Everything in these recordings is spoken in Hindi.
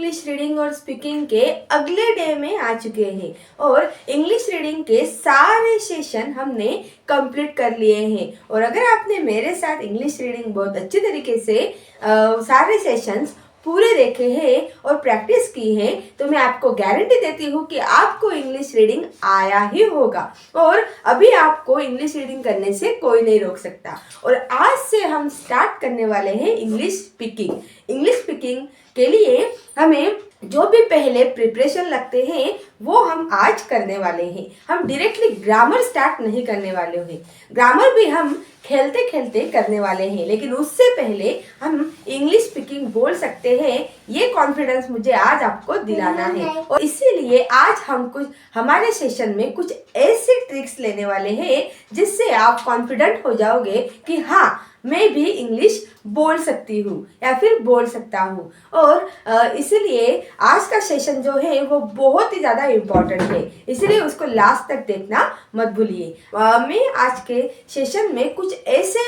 इंग्लिश रीडिंग और स्पीकिंग के अगले डे में आ चुके हैं और इंग्लिश रीडिंग के सारे सेशन हमने कंप्लीट कर लिए हैं। और अगर आपने मेरे साथ इंग्लिश रीडिंग बहुत अच्छे तरीके से सारे सेशंस पूरे देखे हैं और प्रैक्टिस की है तो मैं आपको गारंटी देती हूँ कि आपको इंग्लिश रीडिंग आया ही होगा और अभी आपको इंग्लिश रीडिंग करने से कोई नहीं रोक सकता। और आज से हम स्टार्ट करने वाले हैं इंग्लिश स्पीकिंग। इंग्लिश स्पीकिंग के लिए हमें जो भी पहले प्रिपरेशन लगते हैं वो हम आज करने वाले हैं। हम डायरेक्टली ग्रामर स्टार्ट नहीं करने वाले हैं, ग्रामर भी हम खेलते खेलते करने वाले हैं, लेकिन उससे पहले हम इंग्लिश स्पीकिंग बोल सकते हैं ये कॉन्फिडेंस मुझे आज आपको दिलाना है। और इसीलिए आज हम कुछ हमारे सेशन में कुछ ऐसे ट्रिक्स लेने वाले हैं जिससे आप कॉन्फिडेंट हो जाओगे कि हाँ मैं भी इंग्लिश बोल सकती हूँ या फिर बोल सकता हूँ। और इसलिए आज का सेशन जो है वो बहुत ही ज़्यादा इम्पोर्टेंट है, इसलिए उसको लास्ट तक देखना मत भूलिए। मैं आज के सेशन में कुछ ऐसे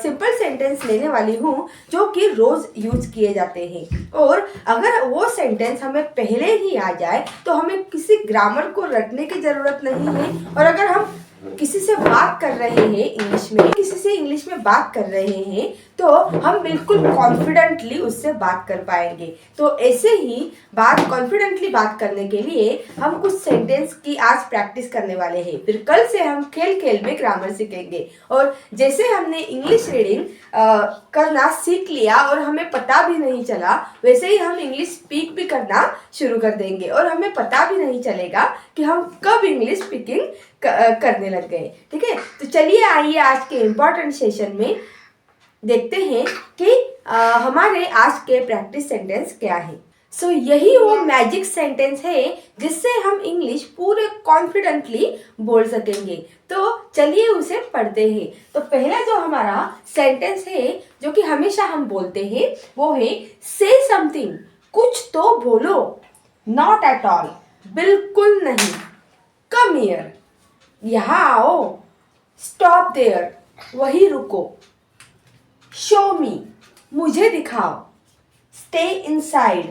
सिंपल सेंटेंस लेने वाली हूँ जो कि रोज़ यूज किए जाते हैं और अगर वो सेंटेंस हमें पहले ही आ जाए तो हमें किसी ग्रामर को रटने की ज़रूरत नहीं है। और अगर हम किसी से बात कर रहे हैं इंग्लिश में, किसी से इंग्लिश में बात कर रहे हैं तो हम बिल्कुल कॉन्फिडेंटली उससे बात कर पाएंगे। तो ऐसे ही कॉन्फिडेंटली बात करने के लिए हम कुछ सेंटेंस की आज प्रैक्टिस करने वाले हैं, फिर कल से हम खेल खेल में ग्रामर सीखेंगे। और जैसे हमने इंग्लिश रीडिंग करना सीख लिया और हमें पता भी नहीं चला, वैसे ही हम इंग्लिश स्पीक भी करना शुरू कर देंगे और हमें पता भी नहीं चलेगा कि हम कब इंग्लिश स्पीकिंग करने लग गए। ठीक है, तो चलिए आइए आज के इम्पोर्टेंट सेशन में देखते हैं कि हमारे आज के प्रैक्टिस सेंटेंस क्या है। सो यही वो मैजिक सेंटेंस है जिससे हम इंग्लिश पूरे कॉन्फिडेंटली बोल सकेंगे। तो चलिए उसे पढ़ते हैं। तो पहला जो हमारा सेंटेंस है जो कि हमेशा हम बोलते हैं वो है से समथिंग, कुछ तो बोलो। नॉट एट ऑल, बिल्कुल नहीं। कम हियर, यहाँ आओ। स्टॉप देयर, वही रुको। शो मी, मुझे दिखाओ। स्टे इनसाइड,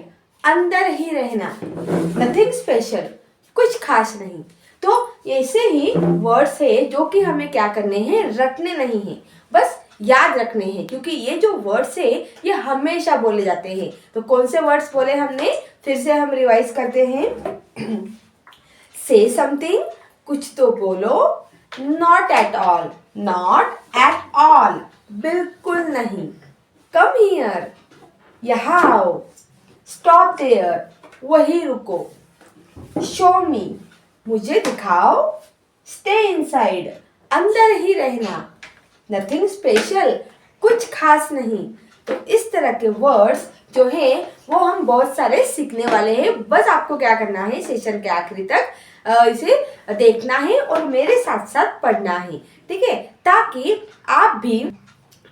अंदर ही रहना। नथिंग स्पेशल, कुछ खास नहीं। तो ऐसे ही वर्ड्स है जो कि हमें क्या करने हैं, रटने नहीं हैं, बस याद रखने हैं, क्योंकि ये जो वर्ड्स है ये हमेशा बोले जाते हैं। तो कौन से वर्ड्स बोले हमने, फिर से हम रिवाइज करते हैं। से समथिंग, कुछ तो बोलो। Not at all, not at all, बिल्कुल नहीं। कम हियर, यहाँ आओ। स्टॉप देयर, वही रुको। शो मी, मुझे दिखाओ। स्टे इनसाइड, अंदर ही रहना। नथिंग स्पेशल, कुछ खास नहीं। तो इस तरह के वर्ड्स जो है वो हम बहुत सारे सीखने वाले हैं। बस आपको क्या करना है, सेशन के आखिरी तक इसे देखना है और मेरे साथ साथ पढ़ना है। ठीक है, ताकि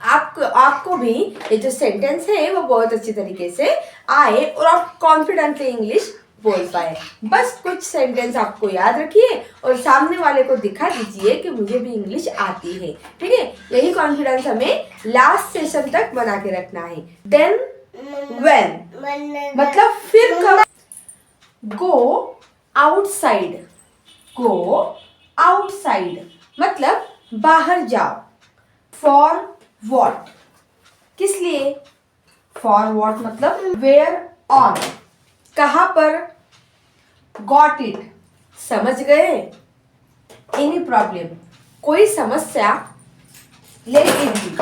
आपको भी ये जो सेंटेंस है वो बहुत अच्छी तरीके से आए और आप कॉन्फिडेंटली इंग्लिश बोल पाए। बस कुछ सेंटेंस आपको याद रखिए और सामने वाले को दिखा दीजिए कि मुझे भी इंग्लिश आती है। ठीक है, यही कॉन्फिडेंस हमें लास्ट सेशन तक बना के रखना है। देन व्हेन मतलब फिर कब। गो आउटसाइड, गो आउटसाइड मतलब बाहर जाओ। फॉर वॉट, किस लिए। फॉर वॉट मतलब वेयर ऑन, कहाँ पर। गॉट इट, समझ गए। एनी प्रॉब्लम, कोई समस्या। लेट इट बी,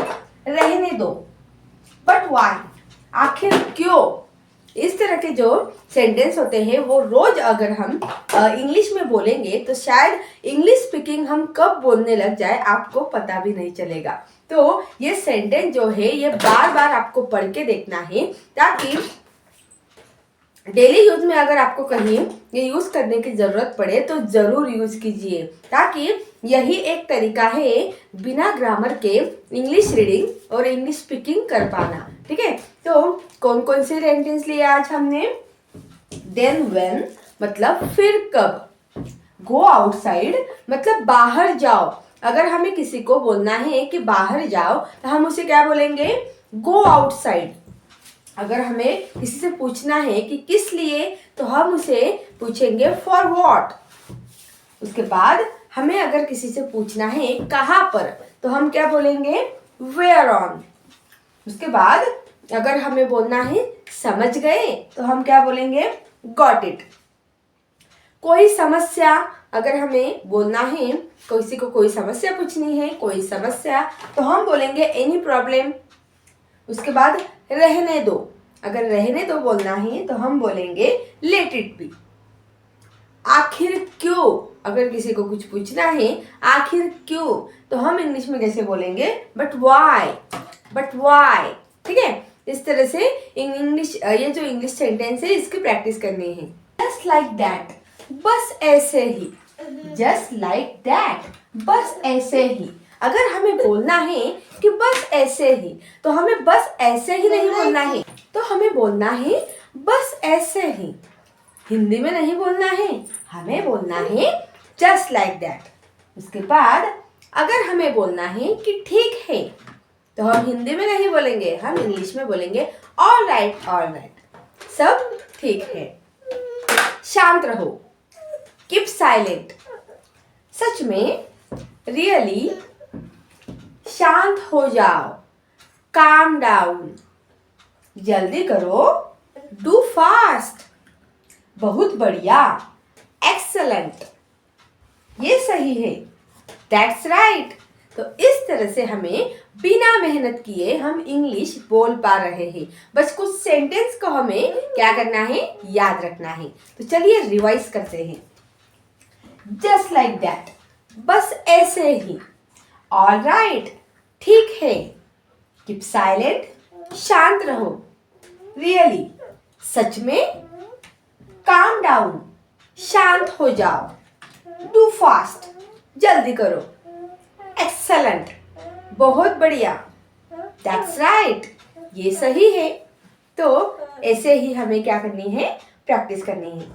रहने दो। बट व्हाई, आखिर क्यों। इस तरह के जो सेंटेंस होते हैं वो रोज अगर हम इंग्लिश में बोलेंगे तो शायद इंग्लिश स्पीकिंग हम कब बोलने लग जाए आपको पता भी नहीं चलेगा। तो ये सेंटेंस जो है ये बार बार आपको पढ़ के देखना है, ताकि डेली यूज में अगर आपको कहीं ये यूज करने की जरूरत पड़े तो जरूर यूज कीजिए, ताकि यही एक तरीका है बिना ग्रामर के इंग्लिश रीडिंग और इंग्लिश स्पीकिंग कर पाना। ठीक है, तो कौन कौन से सेंटेंस लिए आज हमने। देन व्हेन मतलब फिर कब। गो आउटसाइड मतलब बाहर जाओ। अगर हमें किसी को बोलना है कि बाहर जाओ तो हम उसे क्या बोलेंगे, गो आउटसाइड। अगर हमें किसी से पूछना है कि किस लिए, तो हम उसे पूछेंगे फॉर व्हाट। उसके बाद हमें अगर किसी से पूछना है कहाँ पर, तो हम क्या बोलेंगे, वेयर ऑन। उसके बाद अगर हमें बोलना है समझ गए, तो हम क्या बोलेंगे, गॉट इट। कोई समस्या अगर हमें बोलना है, किसी को कोई समस्या पूछनी है, कोई समस्या, तो हम बोलेंगे एनी प्रॉब्लम। उसके बाद रहने दो, अगर रहने दो बोलना है तो हम बोलेंगे लेट इट बी। आखिर क्यों, अगर किसी को कुछ पूछना है आखिर क्यों, तो हम इंग्लिश में कैसे बोलेंगे, बट वाई, बट वाई। ठीक है, इस तरह से इंग्लिश, ये जो इंग्लिश सेंटेंस है इसकी प्रैक्टिस करनी है। जस्ट लाइक दैट, बस ऐसे ही, जस्ट लाइक दैट, बस ऐसे ही। अगर हमें बोलना है कि बस ऐसे ही, तो हमें बस ऐसे ही नहीं बोलना है, तो हमें बोलना है बस ऐसे ही। हिंदी में नहीं बोलना है, हमें बोलना है जस्ट लाइक दैट। उसके बाद अगर हमें बोलना है कि ठीक है, तो हम हिंदी में नहीं बोलेंगे, हम इंग्लिश में बोलेंगे ऑल राइट, ऑल राइट, सब ठीक है। शांत रहो, कीप साइलेंट, सच में, रियली, शांत हो जाओ, काम डाउन, जल्दी करो, डू फास्ट, बहुत बढ़िया, एक्सलेंट, ये सही है, दैट्स राइट। तो इस तरह से हमें बिना मेहनत किए हम इंग्लिश बोल पा रहे हैं। बस कुछ सेंटेंस को हमें क्या करना है, याद रखना है। तो चलिए रिवाइज करते हैं। जस्ट लाइक दैट, बस ऐसे ही, ऑल राइट, ठीक है, कीप साइलेंट, शांत रहो, रियली, सच में, काम डाउन, शांत हो जाओ, डू फास्ट, जल्दी करो, एक्सलेंट, बहुत बढ़िया, दैट्स राइट, ये सही है। तो ऐसे ही हमें क्या करनी है, प्रैक्टिस करनी है।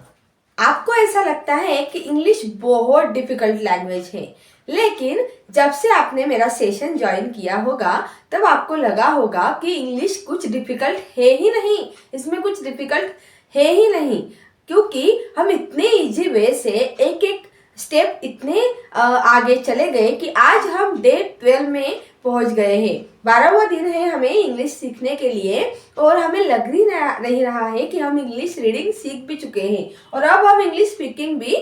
आपको ऐसा लगता है कि इंग्लिश बहुत डिफिकल्ट लैंग्वेज है, लेकिन जब से आपने मेरा सेशन ज्वाइन किया होगा तब आपको लगा होगा कि इंग्लिश कुछ डिफिकल्ट है ही नहीं, इसमें कुछ डिफिकल्ट है ही नहीं, क्योंकि हम इतने इजी वे से एक एक स्टेप इतने आगे चले गए कि आज हम डे 12 में पहुंच गए हैं। 12वां दिन है हमें इंग्लिश सीखने के लिए, और हमें लग ही नहीं रहा है कि हम इंग्लिश रीडिंग सीख भी चुके हैं, और अब हम इंग्लिश स्पीकिंग भी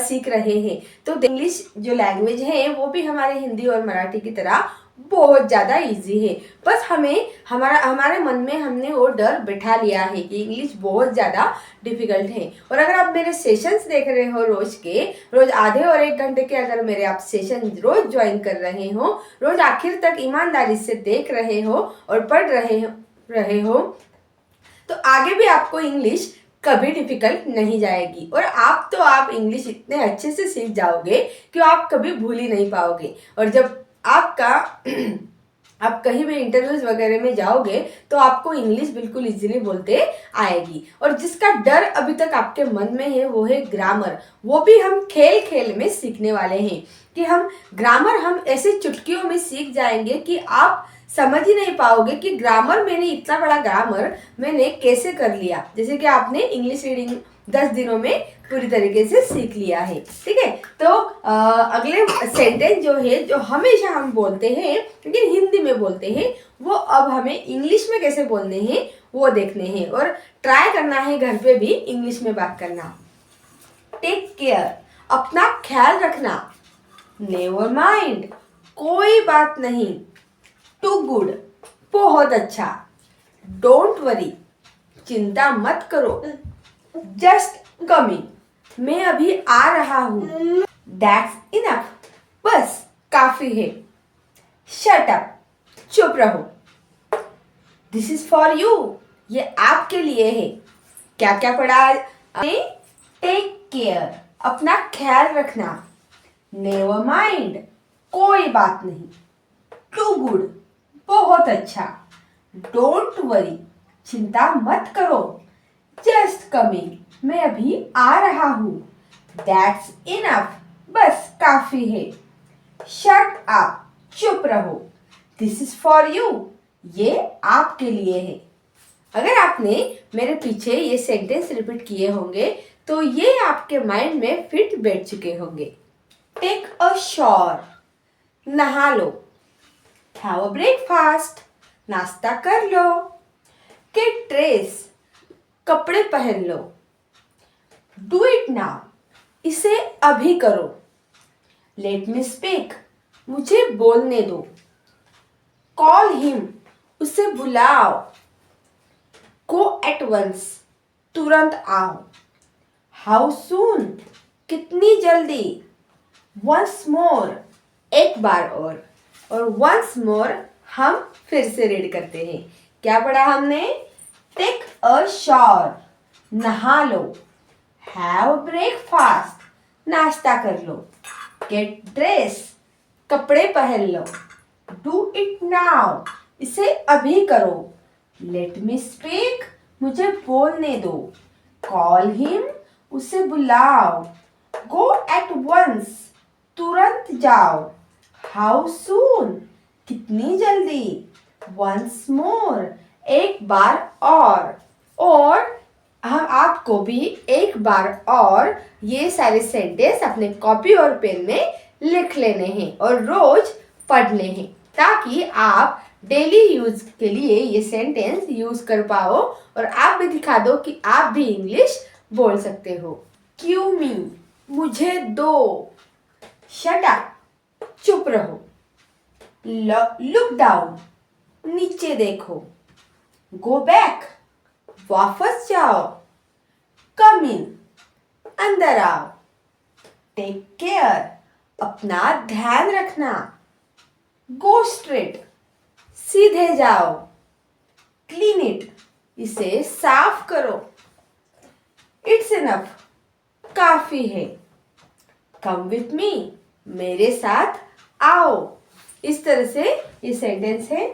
सीख रहे हैं। तो इंग्लिश जो लैंग्वेज है वो भी हमारे हिंदी और मराठी की तरह बहुत ज़्यादा इजी है। बस हमें हमारे मन में हमने वो डर बैठा लिया है कि इंग्लिश बहुत ज़्यादा डिफिकल्ट है। और अगर आप मेरे सेशंस देख रहे हो रोज आधे और 1 घंटे के, अगर मेरे आप सेशन रोज ज्वाइन कर रहे हो, रोज आखिर तक ईमानदारी से देख रहे हो और पढ़ रहे हो, तो आगे भी आपको इंग्लिश कभी डिफिकल्ट नहीं जाएगी। और आप इंग्लिश इतने अच्छे से सीख जाओगे कि आप कभी भूल ही नहीं पाओगे। और जब आप कहीं भी इंटरव्यूज वगैरह में जाओगे तो आपको इंग्लिश बिल्कुल इजीली बोलते आएगी। और जिसका डर अभी तक आपके मन में है वो है ग्रामर। वो भी हम खेल खेल में सीखने वाले हैं कि हम ग्रामर हम ऐसे चुटकियों में सीख जाएंगे कि आप समझ ही नहीं पाओगे कि ग्रामर, मैंने इतना बड़ा ग्रामर मैंने कैसे कर लिया। जैसे कि आपने इंग्लिश रीडिंग 10 दिनों में पूरी तरीके से सीख लिया है। ठीक है, तो अगले सेंटेंस जो है, जो हमेशा हम बोलते हैं लेकिन हिंदी में बोलते हैं, वो अब हमें इंग्लिश में कैसे बोलने हैं वो देखने हैं, और ट्राई करना है घर पे भी इंग्लिश में बात करना। टेक केयर, अपना ख्याल रखना। नेवर माइंड, कोई बात नहीं। टू गुड, बहुत अच्छा। डोंट वरी, चिंता मत करो। जस्ट कमिंग, मैं अभी आ रहा हूँ। दैट्स इनफ, बस काफी है। शट अप, चुप रहो। दिस इज फॉर यू, ये आपके लिए है। क्या क्या पढ़ा? टेक केयर, अपना ख्याल रखना। नेवर माइंड, कोई बात नहीं। टू गुड, बहुत अच्छा। डोंट वरी, चिंता मत करो। जस्ट कमिंग, मैं अभी आ रहा हूँ। दैट्स इनफ, बस काफी है। शट अप, चुप रहो। दिस इज फॉर यू, ये आपके लिए है। अगर आपने मेरे पीछे ये सेंटेंस रिपीट किए होंगे तो ये आपके माइंड में फिट बैठ चुके होंगे। टेक अ शॉवर, नहा लो। हैव अ ब्रेकफास्ट, नाश्ता कर लो। गेट ड्रेस, कपड़े पहन लो। डू इट नाउ, इसे अभी करो। लेट मी स्पीक, मुझे बोलने दो। कॉल हिम, उसे बुलाओ। गो एट वंस, तुरंत आओ। हाउ सून, कितनी जल्दी। वंस मोर, एक बार और वंस मोर हम फिर से रीड करते हैं। क्या पढ़ा हमने? टेक अ शॉवर, नहा लो। हैव ब्रेकफास्ट, नाश्ता कर लो। गेट ड्रेस, कपड़े पहन लो। डू इट नाउ, इसे अभी करो। लेट मी स्पीक, मुझे बोलने दो। कॉल हिम, उसे बुलाओ। गो एट वंस, तुरंत जाओ। हाउ सून, कितनी जल्दी। वंस मोर, एक बार और हम आपको भी एक बार और ये सारे सेंटेंस अपने कॉपी और पेन में लिख लेने हैं और रोज पढ़ने हैं ताकि आप डेली यूज के लिए ये सेंटेंस यूज कर पाओ और आप भी दिखा दो कि आप भी इंग्लिश बोल सकते हो। क्यू मी, मुझे दो। शट अप, चुप रहो। लुक डाउन, नीचे देखो। गो बैक, वापस जाओ। कम इन, अंदर आओ। टेक केयर, अपना ध्यान रखना। गो स्ट्रेट, सीधे जाओ। क्लीन इट, इसे साफ करो। इट्स इनफ, काफी है। कम विथ मी, मेरे साथ आओ। इस तरह से ये सेंटेंस है।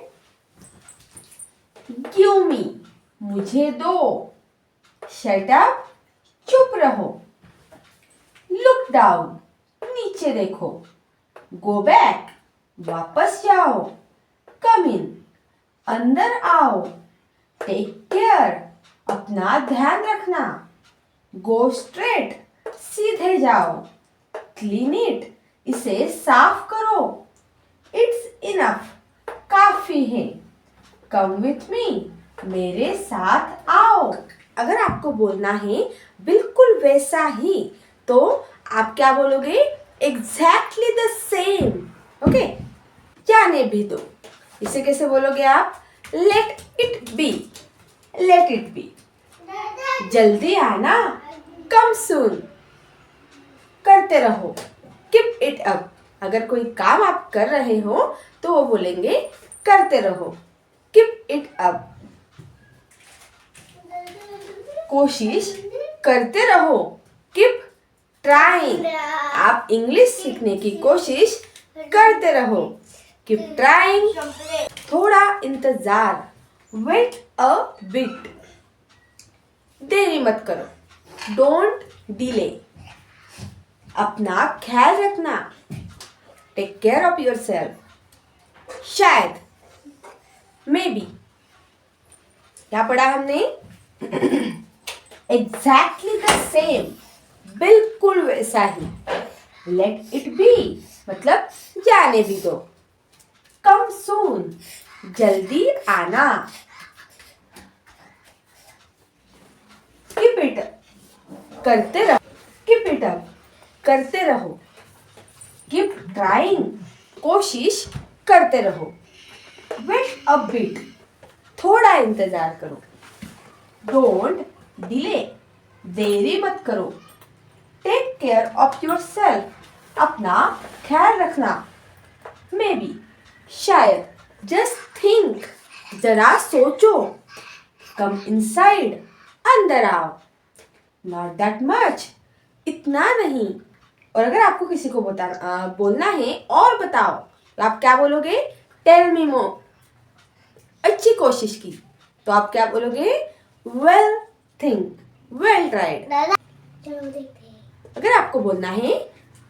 गिव मी, मुझे दो। शट अप, चुप रहो। लुक डाउन, नीचे देखो। गो बैक, वापस जाओ। कम इन, अंदर आओ। टेक केयर, अपना ध्यान रखना। गो स्ट्रेट, सीधे जाओ। क्लीन इट, इसे साफ करो। इट्स इनफ, काफी है। कम विथ मी, मेरे साथ आओ। अगर आपको बोलना है बिल्कुल वैसा ही तो आप क्या बोलोगे? Exactly the same. ओके, जाने भी दो। इसे कैसे बोलोगे आप? Let it be, let it be. जल्दी आना, कम सून। करते रहो, कीप इट अप। अगर कोई काम आप कर रहे हो तो वो बोलेंगे करते रहो, कीप इट अप। कोशिश करते रहो, कीप ट्राइंग। आप इंग्लिश सीखने की कोशिश करते रहो, कीप ट्राइंग। थोड़ा इंतजार, वेट अ बिट। देरी मत करो, डोंट डिले। अपना ख्याल रखना, take care of yourself. शायद, मे बी। क्या पढ़ा हमने? एग्जैक्टली द सेम, बिल्कुल वैसा ही। लेट इट बी मतलब जाने भी दो। कम सून, जल्दी आना। कीप इट अप, करते रहो। कीप इट अप, करते रहो। कीप ट्राइंग, कोशिश करते रहो। वेट अ बिट, थोड़ा इंतजार करो। डोंट डिले, देरी मत करो। Take care of yourself, अपना ख्याल रखना। मे बी, शायद। जस्ट थिंक, जरा सोचो। कम इनसाइड, अंदर आओ। नॉट दैट मच, इतना नहीं। और अगर आपको किसी को बोलना है और बताओ तो आप क्या बोलोगे? टेल मी मोर। अच्छी कोशिश की तो आप क्या बोलोगे? Well think, well tried. अगर आपको बोलना है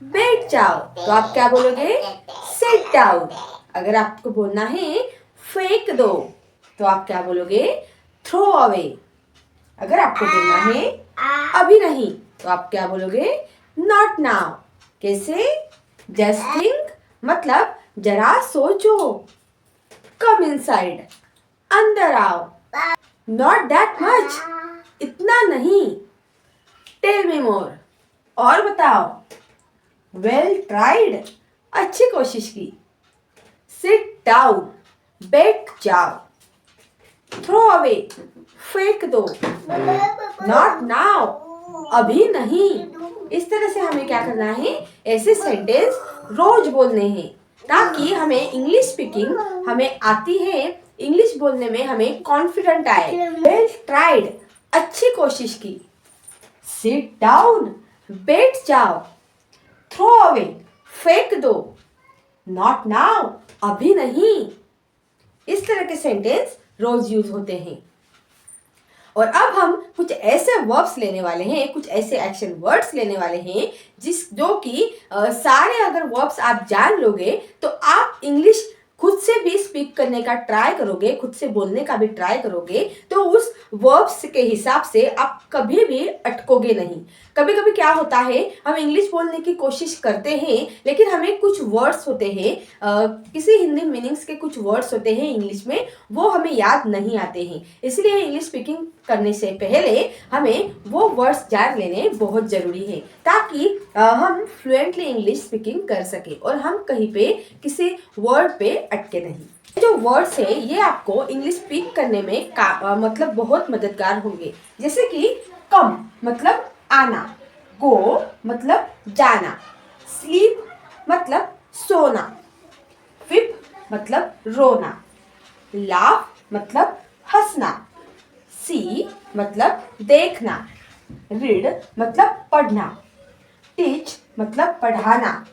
बैठ जाओ तो आप क्या बोलोगे? Sit down. अगर आपको बोलना है फेंक दो तो आप क्या बोलोगे? Throw away. अगर आपको बोलना है अभी नहीं तो आप क्या बोलोगे? Not now. कैसे? जस्ट थिंक मतलब जरा सोचो। कम इनसाइड अंदर आओ। नॉट दैट मच इतना नहीं। टेल मी मोर और बताओ। वेल ट्राइड अच्छी कोशिश की। सिट डाउन बैठ जाओ। थ्रो अवे फेंक दो। नॉट नाउ अभी नहीं। इस तरह से हमें क्या करना है? ऐसे सेंटेंस रोज बोलने हैं ताकि हमें इंग्लिश स्पीकिंग हमें आती है, इंग्लिश बोलने में हमें कॉन्फिडेंट आए। वेल ट्राइड अच्छी कोशिश की। सिट डाउन बैठ जाओ। थ्रो अवे फेंक दो। नॉट नाउ अभी नहीं। इस तरह के सेंटेंस रोज यूज होते हैं। और अब हम कुछ ऐसे वर्ब्स लेने वाले हैं, कुछ ऐसे एक्शन वर्ड्स लेने वाले हैं जो कि सारे अगर वर्ब्स आप जान लोगे तो आप इंग्लिश खुद से भी स्पीक करने का ट्राई करोगे, खुद से बोलने का भी ट्राई करोगे तो उस वर्ब्स के हिसाब से आप कभी भी अटकोगे नहीं। कभी कभी क्या होता है, हम इंग्लिश बोलने की कोशिश करते हैं लेकिन हमें कुछ वर्ड्स होते हैं, किसी हिंदी मीनिंग्स के कुछ वर्ड्स होते हैं इंग्लिश में, वो हमें याद नहीं आते हैं। इसलिए इंग्लिश स्पीकिंग करने से पहले हमें वो वर्ड्स जान लेने बहुत ज़रूरी है ताकि हम फ्लुएंटली इंग्लिश स्पीकिंग कर सके और हम कहीं पे किसी वर्ड पे अटके नहीं। जो वर्ड्स है ये आपको इंग्लिश स्पीक करने में मतलब बहुत मददगार होंगे। जैसे कि कम मतलब आना, गो मतलब जाना, स्लीप मतलब सोना, विप मतलब रोना, लाफ मतलब हंसना, सी मतलब देखना, रीड मतलब पढ़ना, टीच मतलब पढ़ाना,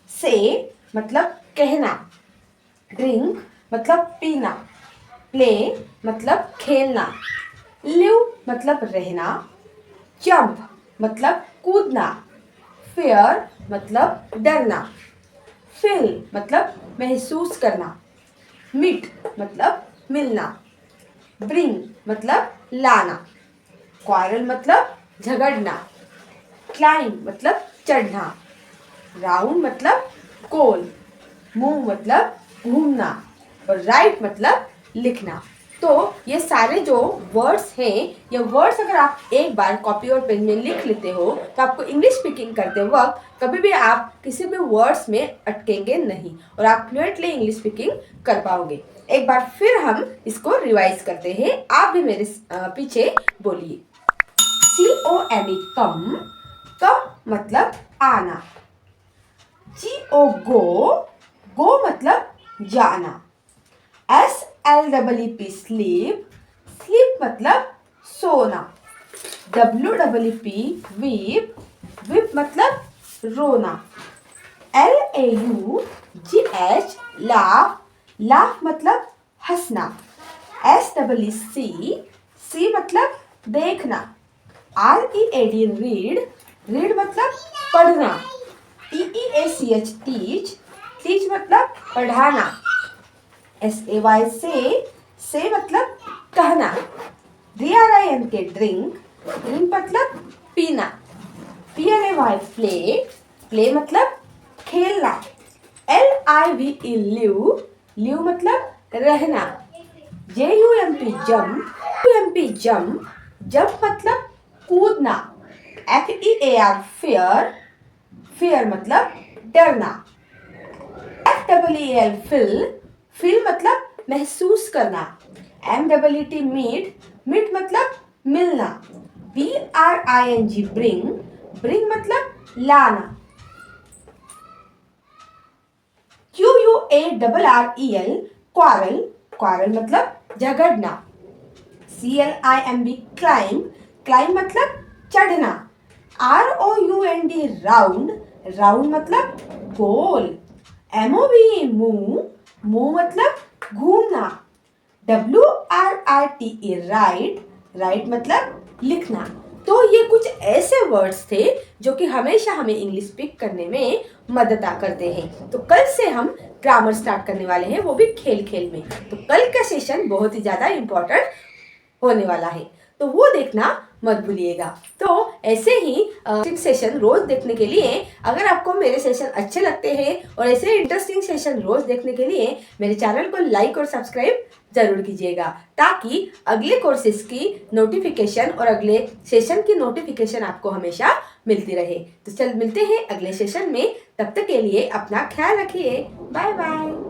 से मतलब कहना, ड्रिंक मतलब पीना, प्ले मतलब खेलना, लिव मतलब रहना, जंप मतलब कूदना, फियर मतलब डरना, फील मतलब महसूस करना, मीट मतलब मिलना, ब्रिंग मतलब लाना, क्वारल मतलब झगड़ना, क्लाइंब मतलब चढ़ना, राउंड मतलब गोल, मूव मतलब घूमना और राइट मतलब लिखना। तो ये सारे जो वर्ड्स हैं, ये वर्ड्स अगर आप एक बार कॉपी और पेन में लिख लेते हो तो आपको इंग्लिश स्पीकिंग करते वक्त कभी भी आप किसी भी वर्ड्स में अटकेंगे नहीं और आप फ्लुएंटली इंग्लिश स्पीकिंग कर पाओगे। एक बार फिर हम इसको रिवाइज करते हैं, आप भी मेरे पीछे बोलिए। COME कम, कम मतलब आना। GO गो, गो मतलब जाना। SLEEP स्लीप, स्लीप मतलब सोना। WEEP वीप, वीप मतलब रोना। LAUGH लाफ, लाफ मतलब हंसना। SEEC सी मतलब देखना। READ रीड, रीड मतलब पढ़ना। TEACH टीच, टीच मतलब पढ़ाना। SAY से मतलब कहना। DRINK ड्रिंक, ड्रिंक मतलब पीना। PLAY प्ले, प्ले मतलब खेलना। LIVE लिव, लिव मतलब रहना। JUMP जंप, जंप मतलब कूदना। FEAR फियर, फियर मतलब डरना। FEEL फिल, फिल मतलब महसूस करना। MEET मीट, मीट मतलब मिलना। BRING ब्रिंग, ब्रिंग मतलब लाना। QUARREL क्वारल, क्वारल मतलब झगड़ना। CLIMB क्लाइंब, क्लाइंब मतलब चढ़ना। ROUND राउंड, राउंड मतलब गोल। MOVE मूव, मूव मतलब घूमना। WRITE राइट, राइट मतलब लिखना। तो ये कुछ ऐसे वर्ड्स थे जो कि हमेशा हमें इंग्लिश स्पीक करने में मदद करते हैं। तो कल से हम ग्रामर स्टार्ट करने वाले हैं, वो भी खेल खेल में। तो कल का सेशन बहुत ही ज़्यादा इम्पोर्टेंट होने वाला है, तो वो देखना मत भूलिएगा। तो ऐसे ही सेशन रोज देखने के लिए, अगर आपको मेरे सेशन अच्छे लगते हैं और ऐसे इंटरेस्टिंग सेशन रोज देखने के लिए मेरे चैनल को लाइक और सब्सक्राइब जरूर कीजिएगा, ताकि अगले कोर्सेज की नोटिफिकेशन और अगले सेशन की नोटिफिकेशन आपको हमेशा मिलती रहे। तो चल मिलते हैं अगले सेशन में, तब तक के लिए अपना ख्याल रखिए। Bye bye.